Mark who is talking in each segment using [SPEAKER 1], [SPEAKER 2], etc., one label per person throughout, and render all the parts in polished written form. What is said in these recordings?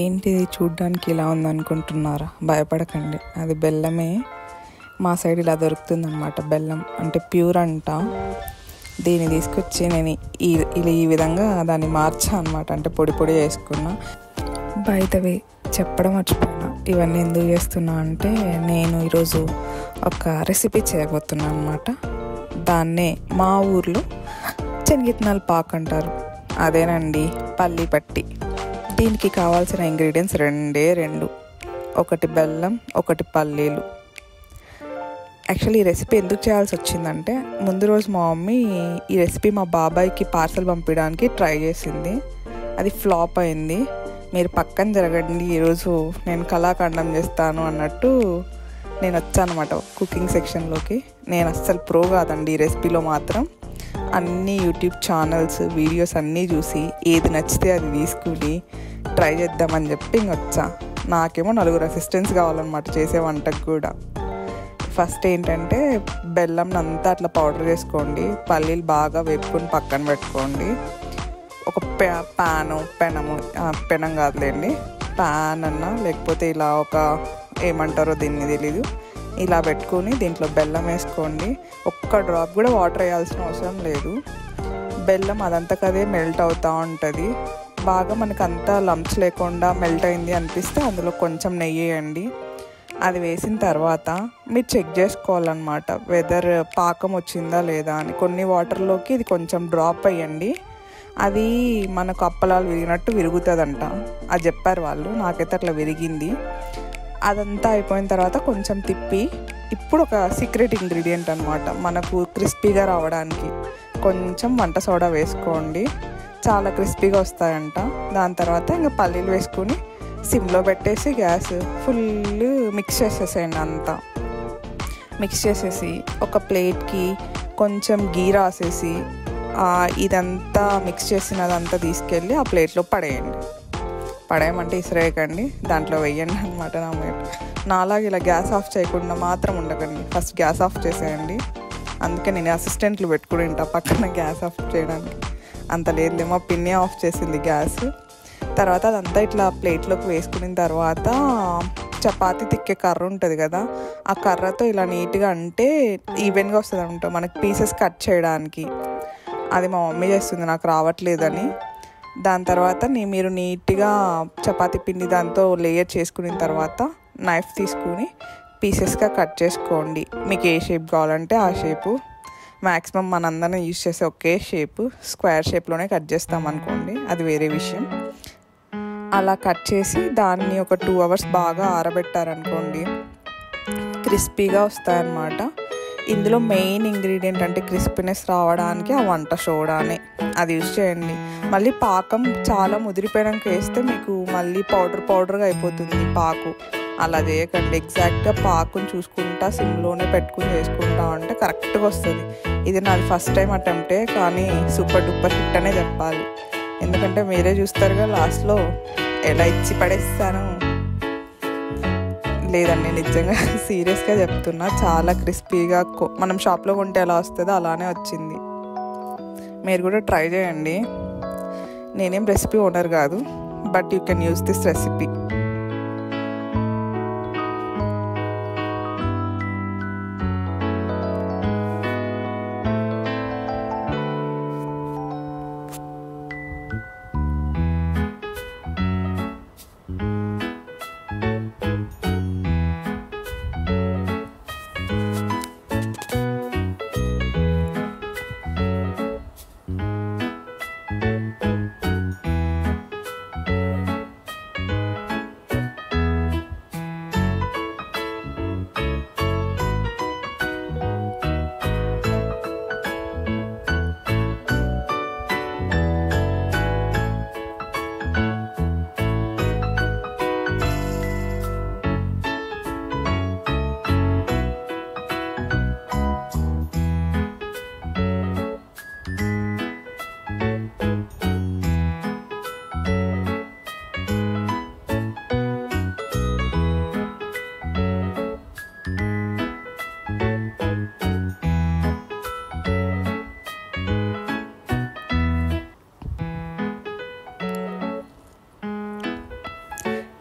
[SPEAKER 1] ఏంటిది చూడ్డానికి ఇలా ఉందనుకుంటున్నారా? భయపడకండి, అది బెల్లమే. మా సైడ్ ఇలా దొరుకుతుందన్నమాట. బెల్లం అంటే ప్యూర్ అంట. దీన్ని తీసుకొచ్చి నేను ఈ విధంగా దాన్ని మార్చా అనమాట. అంటే పొడి పొడి చేసుకున్నా. బై ద వే చెప్పడం మర్చిపోయినా, ఇవన్నీ ఎందుకు చేస్తున్నా అంటే నేను ఈరోజు ఒక రెసిపీ చేయబోతున్నా అనమాట. దాన్నే మా ఊర్లో శనగిత్తనాల పాక్ అంటారు. అదేనండి, పల్లి పట్టి. దీనికి కావాల్సిన ఇంగ్రీడియంట్స్ రెండు. ఒకటి బెల్లం, ఒకటి పల్లీలు. యాక్చువల్లీ ఈ రెసిపీ ఎందుకు చేయాల్సి వచ్చిందంటే, ముందు రోజు మా మమ్మీ ఈ రెసిపీ మా బాబాయ్కి పార్సల్ పంపించడానికి ట్రై చేసింది. అది ఫ్లాప్ అయింది. మీరు పక్కన జరగండి, ఈరోజు నేను కళాఖండం చేస్తాను అన్నట్టు నేను వచ్చాను అనమాట కుకింగ్ సెక్షన్లోకి. నేను అస్సలు ప్రో కాదండి ఈ రెసిపీలో మాత్రం. అన్ని యూట్యూబ్ ఛానల్స్ వీడియోస్ అన్నీ చూసి ఏది నచ్చితే అది తీసుకుని ట్రై చేద్దామని చెప్పి వచ్చా. నాకేమో 4 అసిస్టెంట్స్ కావాలన్నమాట చేసే వంటకు కూడా. ఫస్ట్ ఏంటంటే బెల్లం అంతా అట్లా పౌడర్ చేసుకోండి. పల్లీలు బాగా వేపుకొని పక్కన పెట్టుకోండి. ఒక పెనం కాదులేండి, ప్యాన్ అన్నా లేకపోతే ఇలా ఒక ఏమంటారో దీన్ని తెలీదు, ఇలా పెట్టుకొని దీంట్లో బెల్లం వేసుకోండి. ఒక్క డ్రాప్ కూడా వాటర్ వేయాల్సిన అవసరం లేదు. బెల్లం అదంతకదే మెల్ట్ అవుతూ ఉంటుంది. బాగా మనకు అంతా లంప్స్ లేకుండా మెల్ట్ అయింది అనిపిస్తే అందులో కొంచెం నెయ్యి వేయండి. అది వేసిన తర్వాత మీరు చెక్ చేసుకోవాలన్నమాట, వెదర్ పాకం వచ్చిందా లేదా అని. కొన్ని వాటర్లోకి ఇది కొంచెం డ్రాప్ అయ్యండి, అది మనకు అప్పలాలు విరిగినట్టు విరుగుతుందంట. అది చెప్పారు వాళ్ళు, నాకైతే అట్లా విరిగింది. అదంతా అయిపోయిన తర్వాత కొంచెం తిప్పి, ఇప్పుడు ఒక సీక్రెట్ ఇంగ్రీడియంట్ అనమాట, మనకు క్రిస్పీగా రావడానికి కొంచెం వంట సోడా వేసుకోండి. చాలా క్రిస్పీగా వస్తాయంట. దాని తర్వాత ఇంకా పల్లీలు వేసుకొని సిమ్లో పెట్టేసి గ్యాస్ ఫుల్ మిక్స్ చేసేసేయండి. అంతా మిక్స్ చేసేసి ఒక ప్లేట్కి కొంచెం గీ రాసేసి ఇదంతా మిక్స్ చేసినదంతా తీసుకెళ్ళి ఆ ప్లేట్లో పడేయమంటే ఇసిరేయకండి, దాంట్లో వేయండి అనమాట. నాలాగా ఇలా గ్యాస్ ఆఫ్ చేయకుండా మాత్రం ఉండకండి, ఫస్ట్ గ్యాస్ ఆఫ్ చేసేయండి. అందుకే నేను అసిస్టెంట్లు పెట్టుకుని ఉంటా పక్కన గ్యాస్ ఆఫ్ చేయడానికి. అంత లేదులేమో, పిన్ని ఆఫ్ చేసింది గ్యాస్. తర్వాత అదంతా ఇట్లా ప్లేట్లోకి వేసుకున్న తర్వాత చపాతీ తిక్కే కర్ర ఉంటుంది కదా, ఆ కర్రతో ఇలా నీట్గా అంటే ఈవెన్గా వస్తుంది అనమాట మనకి పీసెస్ కట్ చేయడానికి. అది మా మమ్మీ చేస్తుంది, నాకు రావట్లేదని. దాని తర్వాత మీరు నీట్గా చపాతీ పిండి దాంతో లేయర్ చేసుకున్న తర్వాత నైఫ్ తీసుకుని పీసెస్గా కట్ చేసుకోండి. మీకు ఏ షేప్ కావాలంటే ఆ షేపు. మ్యాక్సిమం మనందరం యూజ్ చేసే ఒకే షేపు, స్క్వేర్ షేప్లోనే కట్ చేస్తాం అనుకోండి, అది వేరే విషయం. అలా కట్ చేసి దాన్ని ఒక 2 అవర్స్ బాగా ఆరబెట్టారనుకోండి, క్రిస్పీగా వస్తాయన్నమాట. ఇందులో మెయిన్ ఇంగ్రీడియంట్ అంటే క్రిస్పీనెస్ రావడానికి ఆ వంట సోడానే, అది యూజ్ చేయండి. మళ్ళీ పాకం చాలా ముదిరిపోయాక వేస్తే మీకు మళ్ళీ పౌడర్గా అయిపోతుంది పాకు. అలా చేయకండి, ఎగ్జాక్ట్గా పాకుని చూసుకుంటా సిమ్లోనే పెట్టుకుని చేసుకుంటా అంటే కరెక్ట్గా వస్తుంది. ఇది నాది ఫస్ట్ టైం అటెంప్టే, కానీ సూపర్ డూపర్ హిట్ అనే చెప్పాలి. ఎందుకంటే మీరే చూస్తారుగా లాస్ట్లో ఎలా ఇచ్చి పడేస్తాను. లేదండి, నిజంగా సీరియస్గా చెప్తున్నా, చాలా క్రిస్పీగా మనం షాప్లో కొంటే ఎలా వస్తుందో అలానే వచ్చింది. మీరు కూడా ట్రై చేయండి. నేనేం రెసిపీ ఓనర్ కాదు, but you can use this recipe.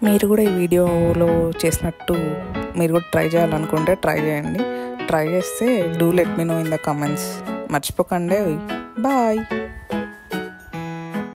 [SPEAKER 1] మీరు కూడా ఈ వీడియోలో చేసినట్టు మీరు కూడా ట్రై చేయాలనుకుంటే ట్రై చేయండి. ట్రై చేస్తే do let me know in the comments. మర్చిపోకండి. బాయ్.